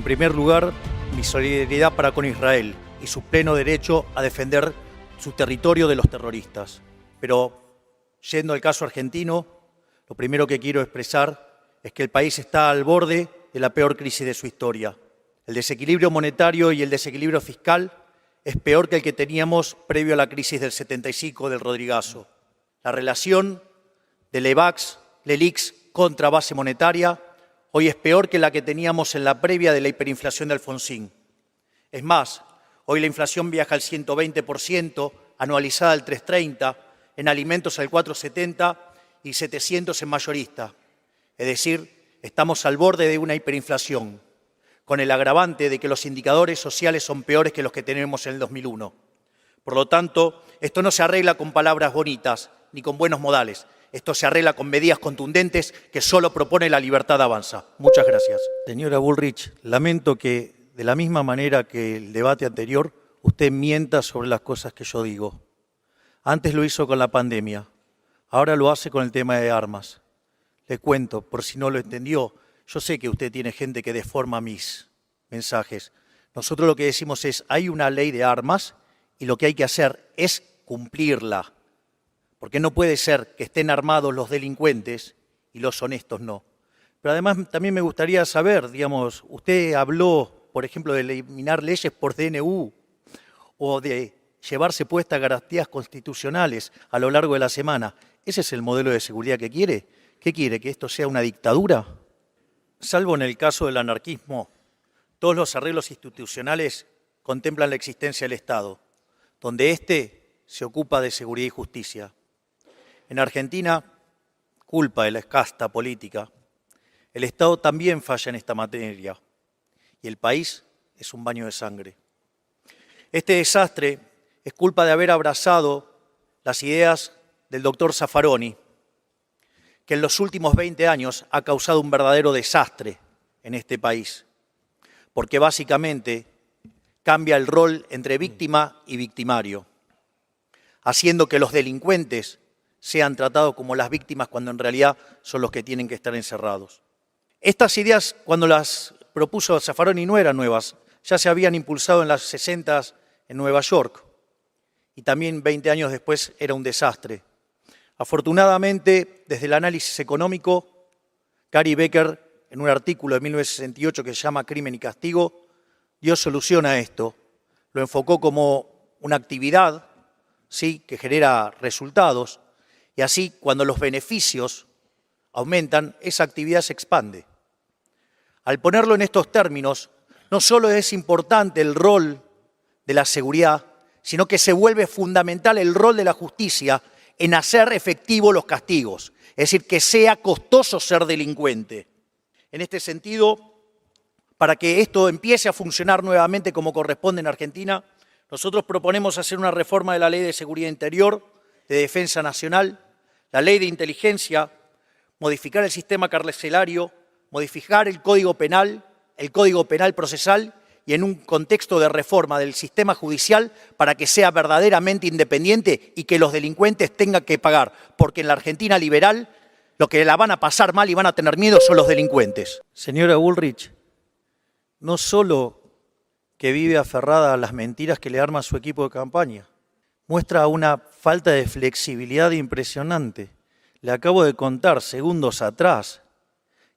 primer lugar, mi solidaridad para con Israel y su pleno derecho a defender su territorio de los terroristas. Pero, yendo al caso argentino, lo primero que quiero expresar es que el país está al borde de la peor crisis de su historia. El desequilibrio monetario y el desequilibrio fiscal es peor que el que teníamos previo a la crisis del 75 del Rodrigazo. La relación de LELIX contra base monetaria hoy es peor que la que teníamos en la previa de la hiperinflación de Alfonsín. Es más, hoy la inflación viaja al 120%, anualizada al 3,30%, en alimentos al 4,70% y 700 en mayorista. Es decir, estamos al borde de una hiperinflación, con el agravante de que los indicadores sociales son peores que los que tenemos en el 2001. Por lo tanto, esto no se arregla con palabras bonitas ni con buenos modales. Esto se arregla con medidas contundentes que solo propone La Libertad Avanza. Muchas gracias. Señora Bullrich, lamento que, de la misma manera que el debate anterior, usted mienta sobre las cosas que yo digo. Antes lo hizo con la pandemia, ahora lo hace con el tema de armas. Le cuento, por si no lo entendió, yo sé que usted tiene gente que deforma mis mensajes. Nosotros lo que decimos es, hay una ley de armas y lo que hay que hacer es cumplirla. Porque no puede ser que estén armados los delincuentes y los honestos no. Pero además también me gustaría saber, digamos, usted habló, por ejemplo, de eliminar leyes por DNU o de llevarse puestas garantías constitucionales a lo largo de la semana. ¿Ese es el modelo de seguridad que quiere? ¿Qué quiere? ¿Que esto sea una dictadura? Salvo en el caso del anarquismo, todos los arreglos institucionales contemplan la existencia del Estado, donde éste se ocupa de seguridad y justicia. En Argentina, culpa de la casta política, el Estado también falla en esta materia y el país es un baño de sangre. Este desastre es culpa de haber abrazado las ideas del doctor Zaffaroni, que en los últimos 20 años ha causado un verdadero desastre en este país, porque básicamente cambia el rol entre víctima y victimario, haciendo que los delincuentes sean tratados como las víctimas cuando en realidad son los que tienen que estar encerrados. Estas ideas, cuando las propuso Zaffaroni, no eran nuevas, ya se habían impulsado en las 60 en Nueva York y también 20 años después era un desastre. Afortunadamente, desde el análisis económico, Gary Becker, en un artículo de 1968 que se llama Crimen y Castigo, dio solución a esto. Lo enfocó como una actividad, ¿sí?, que genera resultados, y así, cuando los beneficios aumentan, esa actividad se expande. Al ponerlo en estos términos, no solo es importante el rol de la seguridad, sino que se vuelve fundamental el rol de la justicia en hacer efectivos los castigos, es decir, que sea costoso ser delincuente. En este sentido, para que esto empiece a funcionar nuevamente como corresponde en Argentina, nosotros proponemos hacer una reforma de la Ley de Seguridad Interior, de Defensa Nacional, la Ley de Inteligencia, modificar el sistema carcelario, modificar el Código Penal procesal y en un contexto de reforma del sistema judicial para que sea verdaderamente independiente y que los delincuentes tengan que pagar, porque en la Argentina liberal lo que la van a pasar mal y van a tener miedo son los delincuentes. Señora Bullrich, no solo que vive aferrada a las mentiras que le arma su equipo de campaña, muestra una falta de flexibilidad impresionante. Le acabo de contar segundos atrás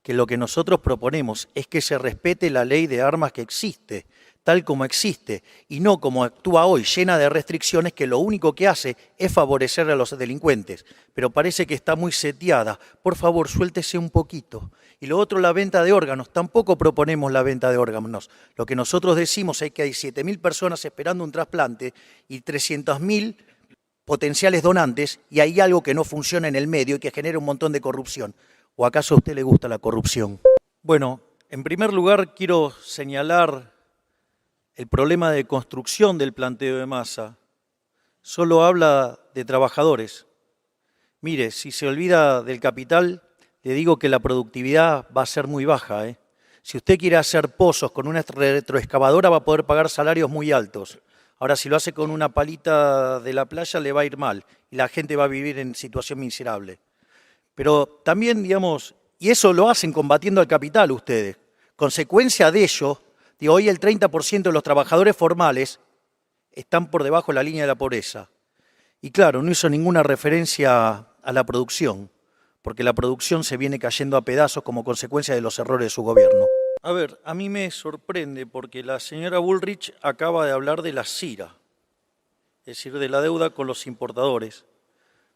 que lo que nosotros proponemos es que se respete la ley de armas que existe, tal como existe, y no como actúa hoy, llena de restricciones que lo único que hace es favorecer a los delincuentes. Pero parece que está muy seteada. Por favor, suéltese un poquito. Y lo otro, la venta de órganos. Tampoco proponemos la venta de órganos. Lo que nosotros decimos es que hay 7.000 personas esperando un trasplante y 300.000 potenciales donantes, y hay algo que no funciona en el medio y que genera un montón de corrupción. ¿O acaso a usted le gusta la corrupción? Bueno, en primer lugar quiero señalar el problema de construcción del planteo de Massa. Solo habla de trabajadores. Mire, si se olvida del capital, le digo que la productividad va a ser muy baja, Si usted quiere hacer pozos con una retroexcavadora va a poder pagar salarios muy altos. Ahora, si lo hace con una palita de la playa le va a ir mal y la gente va a vivir en situación miserable. Pero también, digamos, y eso lo hacen combatiendo al capital ustedes. Consecuencia de ello, Digo, hoy el 30% de los trabajadores formales están por debajo de la línea de la pobreza. Y claro, no hizo ninguna referencia a la producción, porque la producción se viene cayendo a pedazos como consecuencia de los errores de su gobierno. A ver, a mí me sorprende porque la señora Bullrich acaba de hablar de la CIRA, es decir, de la deuda con los importadores.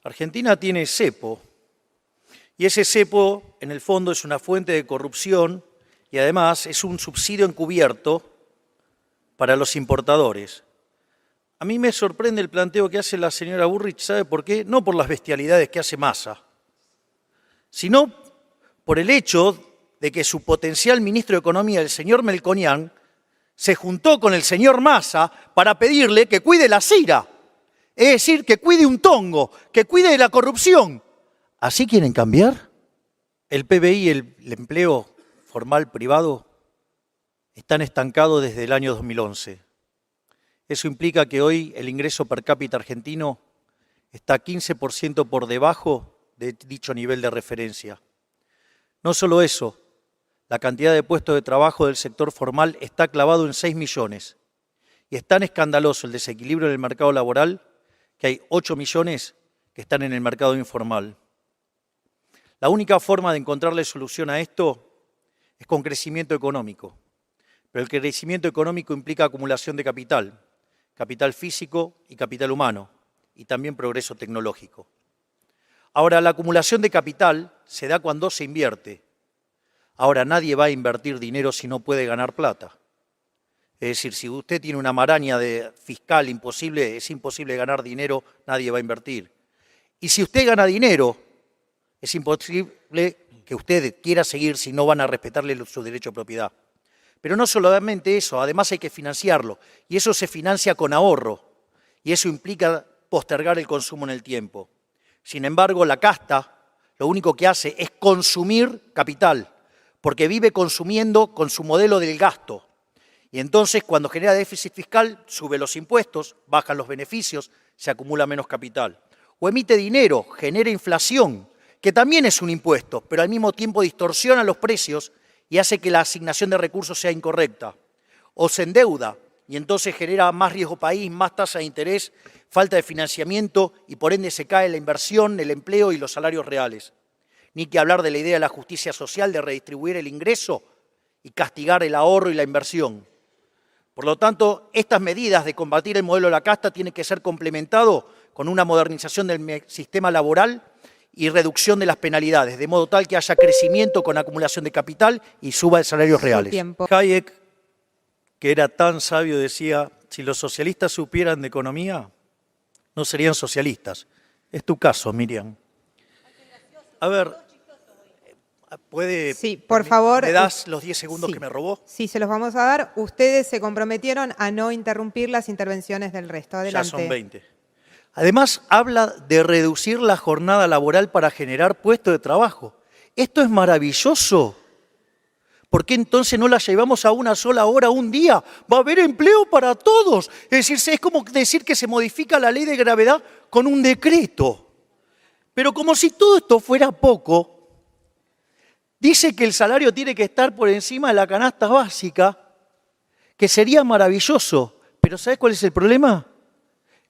Argentina tiene cepo, y ese cepo, en el fondo, es una fuente de corrupción y además es un subsidio encubierto para los importadores. A mí me sorprende el planteo que hace la señora Bullrich, ¿sabe por qué? No por las bestialidades que hace Massa, sino por el hecho de que su potencial ministro de Economía, el señor Melconian, se juntó con el señor Massa para pedirle que cuide la CIRA, es decir, que cuide un tongo, que cuide de la corrupción. ¿Así quieren cambiar? El PBI y el empleo formal privado están estancados desde el año 2011. Eso implica que hoy el ingreso per cápita argentino está 15% por debajo de dicho nivel de referencia. No solo eso, la cantidad de puestos de trabajo del sector formal está clavado en 6 millones. Y es tan escandaloso el desequilibrio en el mercado laboral que hay 8 millones que están en el mercado informal. La única forma de encontrarle solución a esto es con crecimiento económico. Pero el crecimiento económico implica acumulación de capital, capital físico y capital humano, y también progreso tecnológico. Ahora, la acumulación de capital se da cuando se invierte. Ahora, nadie va a invertir dinero si no puede ganar plata. Es decir, si usted tiene una maraña fiscal imposible, es imposible ganar dinero, nadie va a invertir. Y si usted gana dinero, es imposible que usted quiera seguir si no van a respetarle su derecho de propiedad. Pero no solamente eso, además hay que financiarlo. Y eso se financia con ahorro. Y eso implica postergar el consumo en el tiempo. Sin embargo, la casta lo único que hace es consumir capital, porque vive consumiendo con su modelo del gasto. Y entonces, cuando genera déficit fiscal, sube los impuestos, bajan los beneficios, se acumula menos capital. O emite dinero, genera inflación, que también es un impuesto, pero al mismo tiempo distorsiona los precios y hace que la asignación de recursos sea incorrecta. O se endeuda y entonces genera más riesgo país, más tasa de interés, falta de financiamiento y por ende se cae la inversión, el empleo y los salarios reales. Ni que hablar de la idea de la justicia social, de redistribuir el ingreso y castigar el ahorro y la inversión. Por lo tanto, estas medidas de combatir el modelo de la casta tienen que ser complementado con una modernización del sistema laboral y reducción de las penalidades, de modo tal que haya crecimiento con acumulación de capital y suba de salarios reales. Hayek, que era tan sabio, decía, si los socialistas supieran de economía, no serían socialistas. Es tu caso, Miriam. A ver, ¿puede? Sí, por favor. ¿Me das los 10 segundos que me robó? Sí, se los vamos a dar. Ustedes se comprometieron a no interrumpir las intervenciones del resto. Adelante. Ya son 20. Además, habla de reducir la jornada laboral para generar puestos de trabajo. Esto es maravilloso. ¿Por qué entonces no la llevamos a una sola hora, un día? Va a haber empleo para todos. Es decir, es como decir que se modifica la ley de gravedad con un decreto. Pero como si todo esto fuera poco, dice que el salario tiene que estar por encima de la canasta básica, que sería maravilloso. Pero ¿sabes cuál es el problema?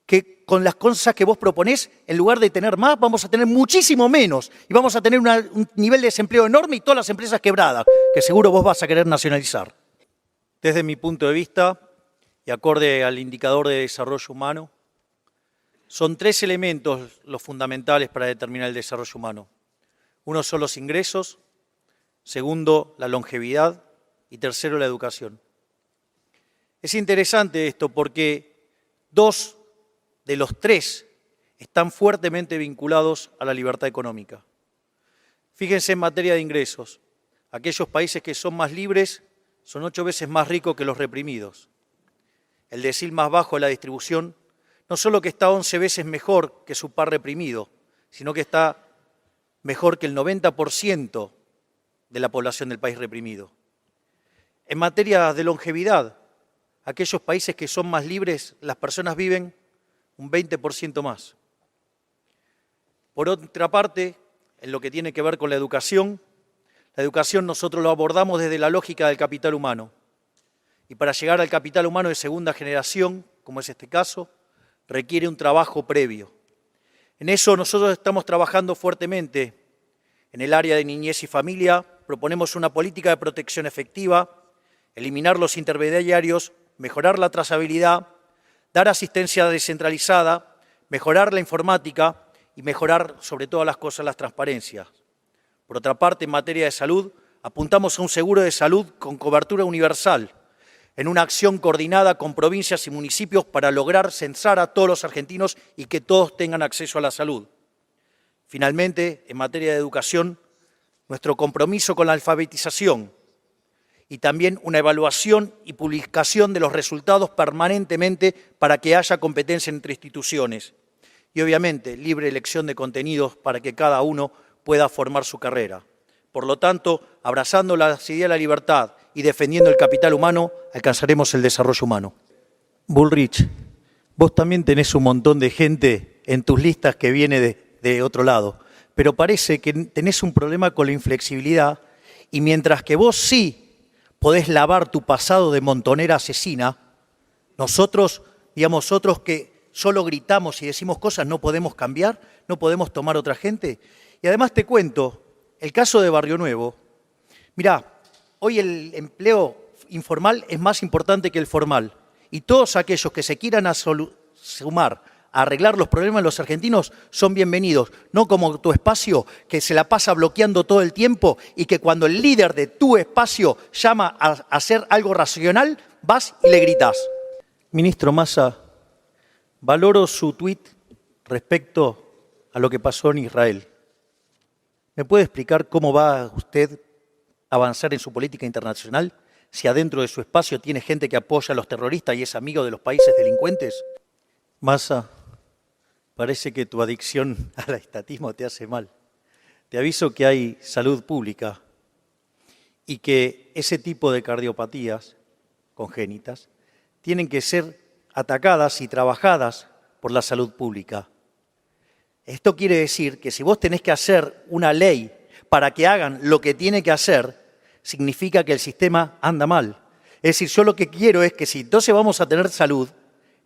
Que con las cosas que vos proponés, en lugar de tener más, vamos a tener muchísimo menos. Y vamos a tener un nivel de desempleo enorme y todas las empresas quebradas, que seguro vos vas a querer nacionalizar. Desde mi punto de vista, y acorde al indicador de desarrollo humano, son 3 elementos los fundamentales para determinar el desarrollo humano. Uno son los ingresos, segundo, la longevidad y tercero, la educación. Es interesante esto porque 2 de los 3 están fuertemente vinculados a la libertad económica. Fíjense en materia de ingresos. Aquellos países que son más libres son 8 veces más ricos que los reprimidos. El decil más bajo de la distribución no solo que está 11 veces mejor que su par reprimido, sino que está mejor que el 90% de la población del país reprimido. En materia de longevidad, aquellos países que son más libres, las personas viven un 20% más. Por otra parte, en lo que tiene que ver con la educación nosotros lo abordamos desde la lógica del capital humano. Y para llegar al capital humano de segunda generación, como es este caso, requiere un trabajo previo. En eso nosotros estamos trabajando fuertemente. En el área de niñez y familia proponemos una política de protección efectiva, eliminar los intermediarios, mejorar la trazabilidad, dar asistencia descentralizada, mejorar la informática y mejorar, sobre todas las cosas, las transparencias. Por otra parte, en materia de salud, apuntamos a un seguro de salud con cobertura universal, en una acción coordinada con provincias y municipios para lograr censar a todos los argentinos y que todos tengan acceso a la salud. Finalmente, en materia de educación, nuestro compromiso con la alfabetización y también una evaluación y publicación de los resultados permanentemente para que haya competencia entre instituciones. Y obviamente, libre elección de contenidos para que cada uno pueda formar su carrera. Por lo tanto, abrazando las ideas de la libertad y defendiendo el capital humano, alcanzaremos el desarrollo humano. Bullrich, vos también tenés un montón de gente en tus listas que viene de otro lado, pero parece que tenés un problema con la inflexibilidad y mientras que vos sí podés lavar tu pasado de montonera asesina, nosotros, digamos, otros que solo gritamos y decimos cosas, no podemos cambiar, no podemos tomar otra gente. Y además te cuento, el caso de Barrio Nuevo, mirá, hoy el empleo informal es más importante que el formal y todos aquellos que se quieran sumar a arreglar los problemas de los argentinos son bienvenidos, no como tu espacio que se la pasa bloqueando todo el tiempo y que cuando el líder de tu espacio llama a hacer algo racional, vas y le gritas. Ministro Massa, valoro su tuit respecto a lo que pasó en Israel. ¿Me puede explicar cómo va usted a avanzar en su política internacional si adentro de su espacio tiene gente que apoya a los terroristas y es amigo de los países delincuentes? Massa, parece que tu adicción al estatismo te hace mal. Te aviso que hay salud pública y que ese tipo de cardiopatías congénitas tienen que ser atacadas y trabajadas por la salud pública. Esto quiere decir que si vos tenés que hacer una ley para que hagan lo que tiene que hacer, significa que el sistema anda mal. Es decir, yo lo que quiero es que si entonces vamos a tener salud,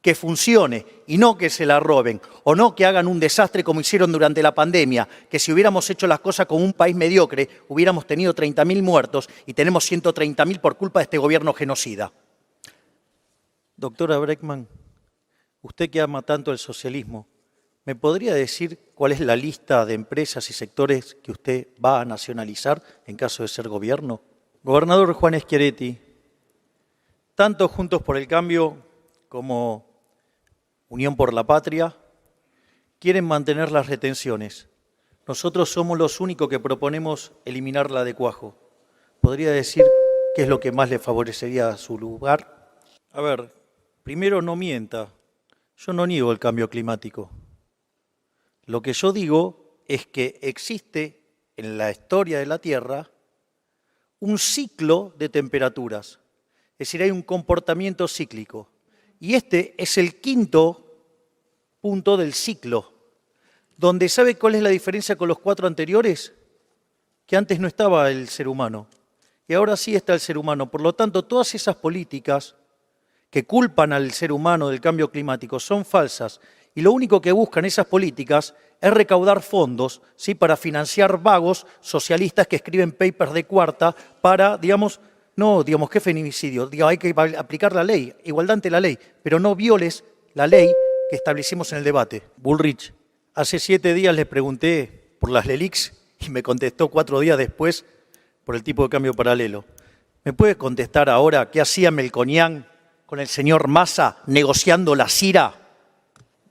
que funcione y no que se la roben o no que hagan un desastre como hicieron durante la pandemia, que si hubiéramos hecho las cosas como un país mediocre hubiéramos tenido 30.000 muertos y tenemos 130.000 por culpa de este gobierno genocida. Doctora Breckman, usted que ama tanto el socialismo, ¿me podría decir cuál es la lista de empresas y sectores que usted va a nacionalizar en caso de ser gobierno? Gobernador Juan Schiaretti, tanto Juntos por el Cambio como Unión por la Patria quieren mantener las retenciones. Nosotros somos los únicos que proponemos eliminarla de cuajo. ¿Podría decir qué es lo que más le favorecería a su lugar? A ver, primero no mienta. Yo no niego el cambio climático. Lo que yo digo es que existe en la historia de la Tierra un ciclo de temperaturas. Es decir, hay un comportamiento cíclico. Y este es el quinto punto del ciclo, donde ¿sabe cuál es la diferencia con los 4 anteriores? Que antes no estaba el ser humano y ahora sí está el ser humano. Por lo tanto, todas esas políticas que culpan al ser humano del cambio climático son falsas y lo único que buscan esas políticas es recaudar fondos, ¿sí?, para financiar vagos socialistas que escriben papers de cuarta para, ¿qué feminicidio? Hay que aplicar la ley, igualdad ante la ley, pero no violes la ley que establecimos en el debate. Bullrich, hace 7 días le pregunté por las LELICs y me contestó 4 días después por el tipo de cambio paralelo. ¿Me puede contestar ahora qué hacía Melconian con el señor Massa negociando la CIRA?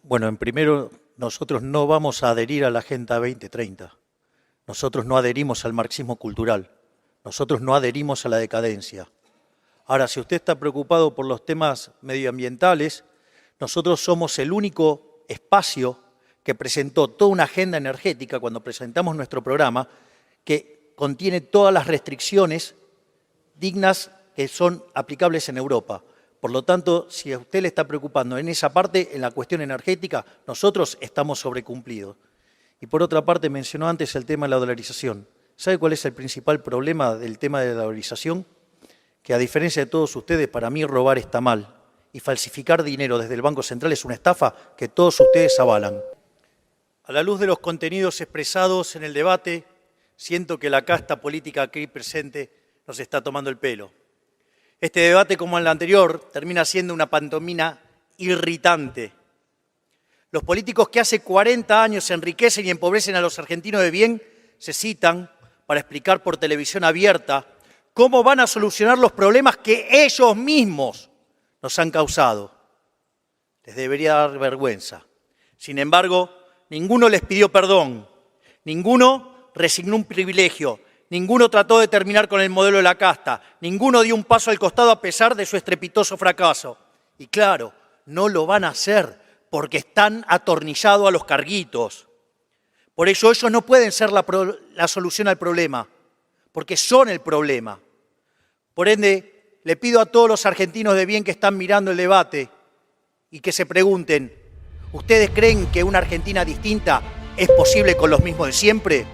Bueno, en primero, nosotros no vamos a adherir a la Agenda 2030. Nosotros no adherimos al marxismo cultural. Nosotros no adherimos a la decadencia. Ahora, si usted está preocupado por los temas medioambientales, nosotros somos el único espacio que presentó toda una agenda energética cuando presentamos nuestro programa que contiene todas las restricciones dignas que son aplicables en Europa. Por lo tanto, si a usted le está preocupando en esa parte, en la cuestión energética, nosotros estamos sobrecumplidos. Y por otra parte, mencionó antes el tema de la dolarización. ¿Sabe cuál es el principal problema del tema de la dolarización? que a diferencia de todos ustedes, para mí robar está mal y falsificar dinero desde el Banco Central es una estafa que todos ustedes avalan. A la luz de los contenidos expresados en el debate, siento que la casta política aquí presente nos está tomando el pelo. Este debate, como el anterior, termina siendo una pantomima irritante. Los políticos que hace 40 años se enriquecen y empobrecen a los argentinos de bien se citan para explicar por televisión abierta cómo van a solucionar los problemas que ellos mismos nos han causado. Les debería dar vergüenza. Sin embargo, ninguno les pidió perdón, ninguno resignó un privilegio, ninguno trató de terminar con el modelo de la casta, ninguno dio un paso al costado a pesar de su estrepitoso fracaso. Y claro, no lo van a hacer porque están atornillados a los carguitos. Por ello, ellos no pueden ser la solución al problema, porque son el problema. Por ende, le pido a todos los argentinos de bien que están mirando el debate y que se pregunten, ¿ustedes creen que una Argentina distinta es posible con los mismos de siempre?